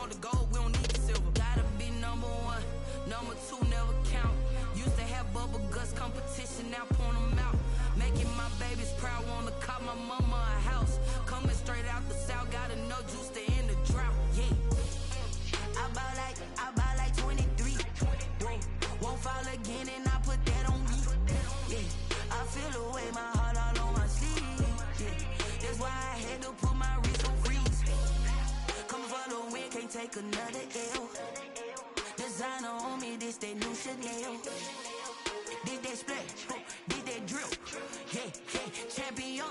want the gold, we don't need the silver. Gotta be number one, number two never count. Used to have bubble guts competition, now point them out. Making my babies proud, wanna cop my mama a house. Coming straight out the south, gotta know juice to end the drought. Yeah, I buy like 23. Won't fall again, and I put that on me. Yeah, I feel the way, my heart all on my sleeve. Yeah, that's why I had to put my wrist on freeze. Coming for the win, can't take another L. Designer on me, this that new Chanel. Did that splash, did that drill. Yeah, champion.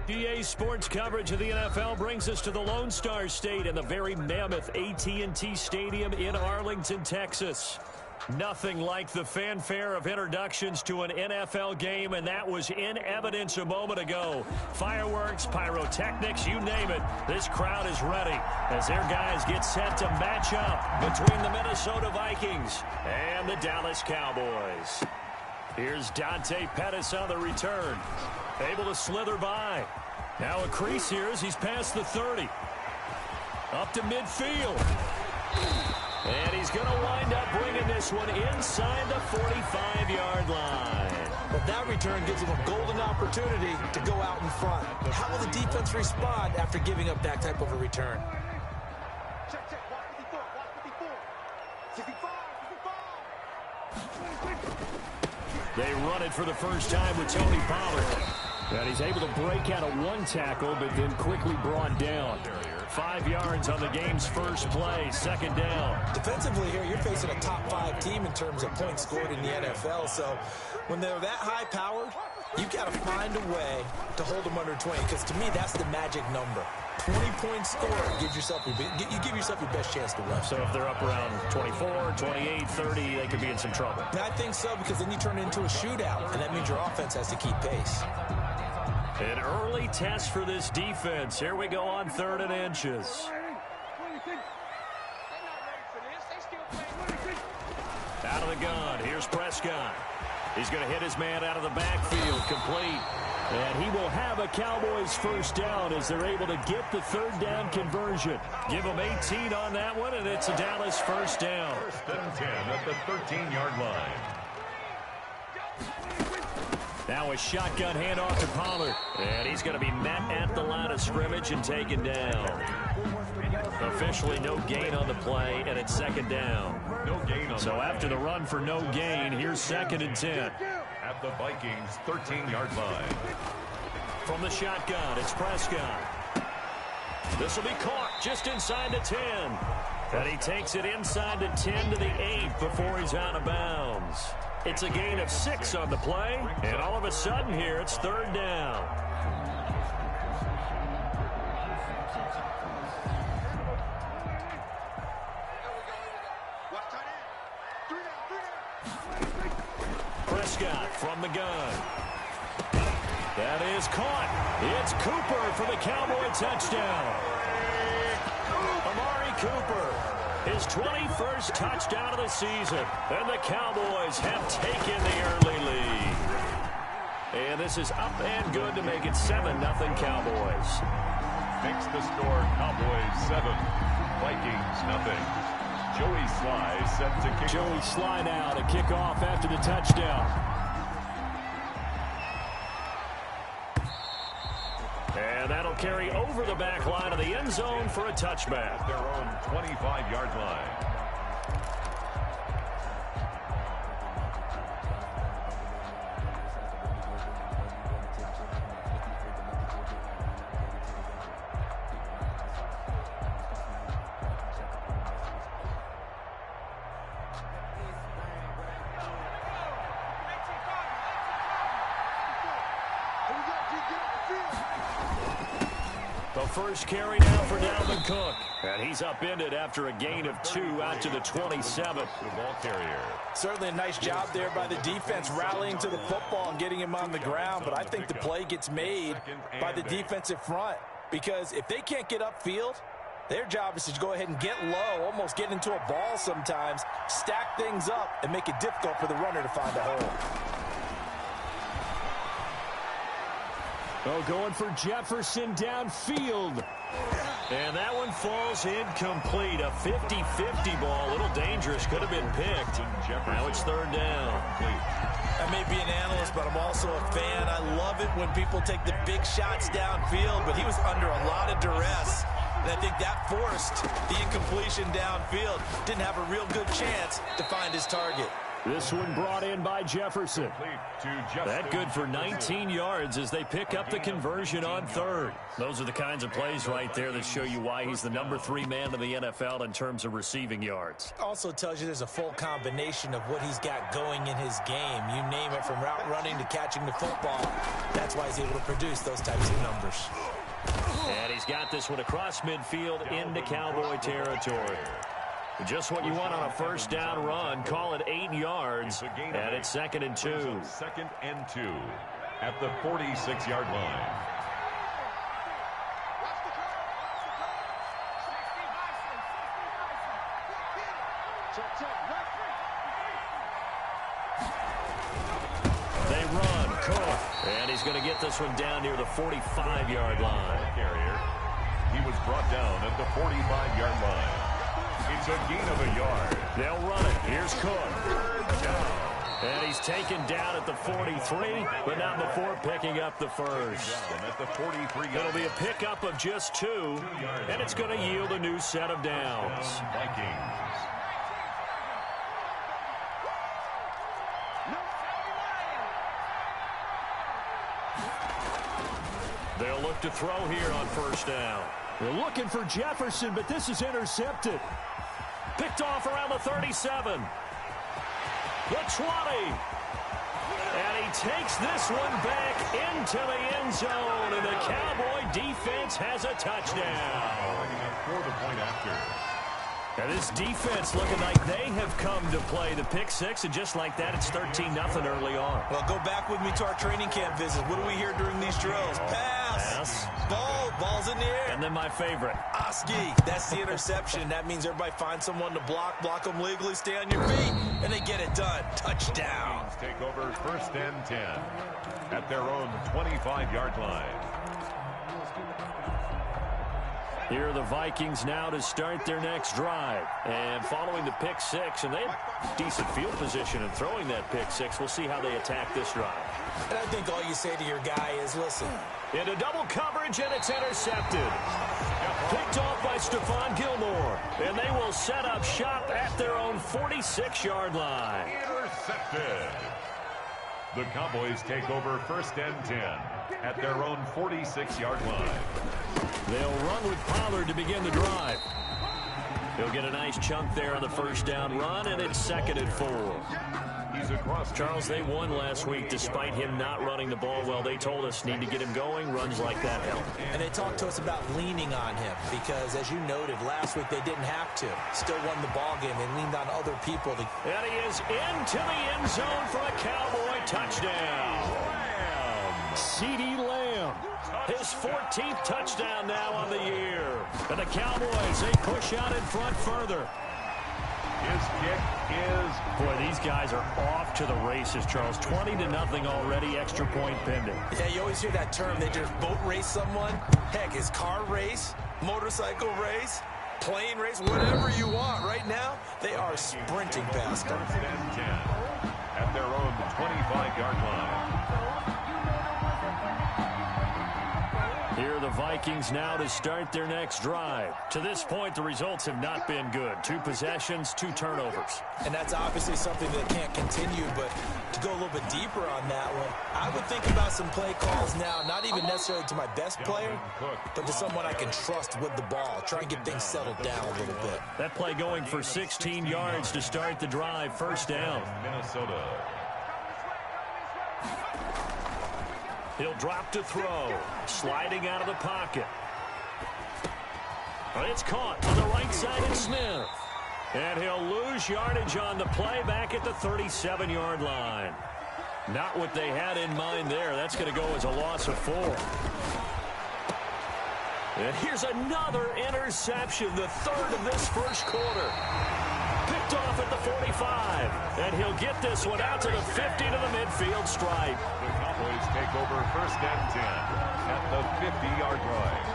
DA Sports coverage of the NFL brings us to the Lone Star State and the very mammoth AT&T Stadium in Arlington, Texas. Nothing like the fanfare of introductions to an NFL game, and that was in evidence a moment ago. Fireworks, pyrotechnics, you name it. This crowd is ready as their guys get set to match up between the Minnesota Vikings and the Dallas Cowboys. Here's Dante Pettis on the return. Able to slither by. Now a crease here as he's past the 30. Up to midfield. And he's going to wind up bringing this one inside the 45-yard line. But that return gives him a golden opportunity to go out in front. How will the defense respond after giving up that type of a return? Check. Watch 54. 65. They run it for the first time with Tony Pollard. And he's able to break out of one tackle, but then quickly brought down. 5 yards on the game's first play, second down. Defensively here, you're facing a top 5 team in terms of points scored in the NFL. So when they're that high powered, you've got to find a way to hold them under 20, because to me, that's the magic number. 20 points scored, you give yourself your best chance to win. So if they're up around 24, 28, 30, they could be in some trouble. I think so, because then you turn it into a shootout, and that means your offense has to keep pace. An early test for this defense. Here we go on 3rd and inches. Out of the gun. Here's Prescott. He's going to hit his man out of the backfield. Complete. And he will have a Cowboys first down as they're able to get the 3rd down conversion. Give them 18 on that one, and it's a Dallas first down. 1st and 10 at the 13-yard line. Now a shotgun handoff to Pollard. And he's going to be met at the line of scrimmage and taken down. Officially no gain on the play, and it's 2nd down. No gain on so after the run for no gain, here's 2nd and 10. At the Vikings' 13-yard line. From the shotgun, it's Prescott. This will be caught just inside the 10. And he takes it inside the 10 to the 8 before he's out of bounds. It's a gain of 6 on the play, and all of a sudden here it's 3rd down. Prescott from the gun. That is caught. It's Cooper for the Cowboy touchdown. Amari Cooper, his 21st touchdown of the season. And the Cowboys have taken the early lead. And this is up and good to make it 7-0 Cowboys. Makes the score Cowboys 7, Vikings nothing. Joey Sly set to kick. Joey Sly now to kick off after the touchdown. And that'll carry over the back line of the end zone for a touchback. Their own 25-yard line. The first carry now for Dalvin Cook. And he's upended after a gain of 2 out to the 27. The ball carrier. Certainly a nice job there by the defense rallying to the football and getting him on the ground. But I think the play gets made by the defensive front. Because if they can't get upfield, their job is to go ahead and get low, almost get into a ball sometimes, stack things up, and make it difficult for the runner to find a hole. Oh, going for Jefferson downfield. And that one falls incomplete. A 50-50 ball. A little dangerous. Could have been picked. Now it's third down. I may be an analyst, but I'm also a fan. I love it when people take the big shots downfield, but he was under a lot of duress. And I think that forced the incompletion downfield. Didn't have a real good chance to find his target. This one brought in by Jefferson. That good for 19 yards as they pick up the conversion on third. Those are the kinds of plays right there that show you why he's the number 3 man in the NFL in terms of receiving yards. Also tells you there's a full combination of what he's got going in his game. You name it, from route running to catching the football. That's why he's able to produce those types of numbers. And he's got this one across midfield into Cowboy territory. Just what you want on a first down run. Call it 8 yards, and it's 2nd and 2. 2nd and 2 at the 46-yard line. They run, Cook, and he's going to get this one down near the 45-yard line. He was brought down at the 45-yard line. It's a gain of a yard. They'll run it. Here's Cook. And he's taken down at the 43, but not before picking up the first. At the 43. It'll be a pickup of just 2, and it's going to yield a new set of downs. Vikings. They'll look to throw here on first down. They're looking for Jefferson, but this is intercepted. Picked off around the 37. The 20. And he takes this one back into the end zone, and the Cowboy defense has a touchdown. For the point after. Now this defense looking like they have come to play the pick six, and just like that, it's 13-0 early on. Well, go back with me to our training camp visit. What do we hear during these drills? Pass. Ball's in the air. And then my favorite. Oski. That's the interception. That means everybody finds someone to block them legally, stay on your feet, and they get it done. Touchdown. Take over 1st and 10 at their own 25-yard line. Here are the Vikings now to start their next drive. And following the pick six, and they have decent field position in throwing that pick six. We'll see how they attack this drive. And I think all you say to your guy is, listen. Into double coverage, and it's intercepted. Picked off by Stephon Gilmore. And they will set up shop at their own 46-yard line. Intercepted. The Cowboys take over 1st and 10 at their own 46-yard line. They'll run with Pollard to begin the drive. He'll get a nice chunk there on the first down run, and it's 2nd and 4. He's across. Charles, they won last week despite him not running the ball well. They told us need to get him going. Runs like that help. And they talked to us about leaning on him because, as you noted, last week they didn't have to. Still won the ball game. They leaned on other people. And he is into the end zone for a Cowboy touchdown. CeeDee Lamb. His 14th touchdown now on the year. And the Cowboys, they push out in front further. His kick is... Boy, these guys are off to the races, Charles. 20-0 already, extra point pending. Yeah, you always hear that term. They just boat race someone. Heck, is car race, motorcycle race, plane race, whatever you want. Right now, they are sprinting past them. 1st and 10 at their own 25-yard line. Here are the Vikings now to start their next drive. To this point, the results have not been good. 2 possessions, 2 turnovers. And that's obviously something that can't continue, but to go a little bit deeper on that one, I would think about some play calls now, not even necessarily to my best player, but to someone I can trust with the ball. Try and get things settled down a little bit. That play going for 16 yards to start the drive. First down. Minnesota. He'll drop to throw. Sliding out of the pocket. But it's caught on the right side of Smith. And he'll lose yardage on the play back at the 37-yard line. Not what they had in mind there. That's going to go as a loss of 4. And here's another interception, the 3rd of this first quarter. Picked picked off at the 45. And he'll get this one out to the 50 to the midfield stripe. The Cowboys take over first and 10 at the 50-yard line.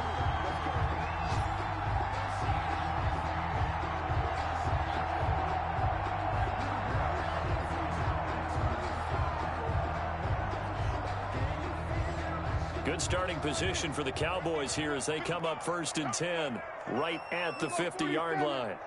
Good starting position for the Cowboys here as they come up first and 10 right at the 50-yard line.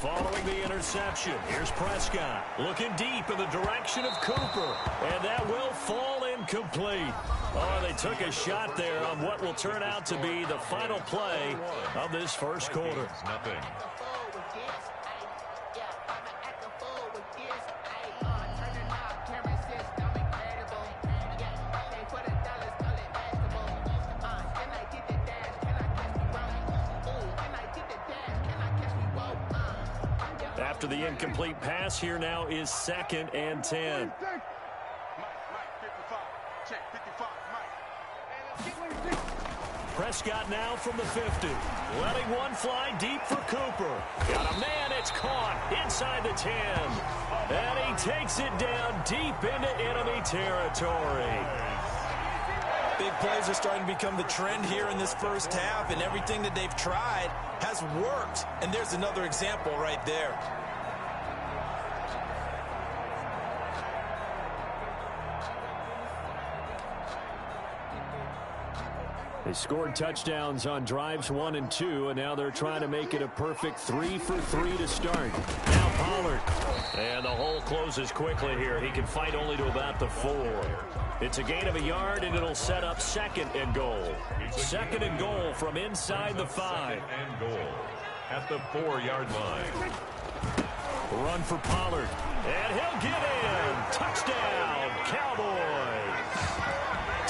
Following the interception, here's Prescott looking deep in the direction of Cooper, and that will fall incomplete. Oh, they took a shot there on what will turn out to be the final play of this first quarter. Nothing. After the incomplete pass, here now is second and 10. Prescott now from the 50. Letting one fly deep for Cooper. Got a man, it's caught inside the 10. And he takes it down deep into enemy territory. Big plays are starting to become the trend here in this first half, and everything that they've tried has worked. And there's another example right there. They scored touchdowns on drives 1 and 2, and now they're trying to make it a perfect 3 for 3 to start. Now Pollard. And the hole closes quickly here. He can fight only to about the 4. It's a gain of a yard, and it'll set up second and goal. Second and goal from inside the 5. Second and goal at the 4-yard line. Run for Pollard. And he'll get in. Touchdown, Cowboys.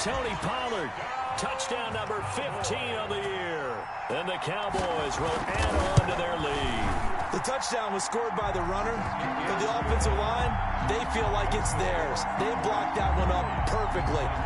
Tony Pollard. Touchdown number 15 on the year. And the Cowboys will add on to their lead. The touchdown was scored by the runner, but the offensive line, they feel like it's theirs. They blocked that one up perfectly.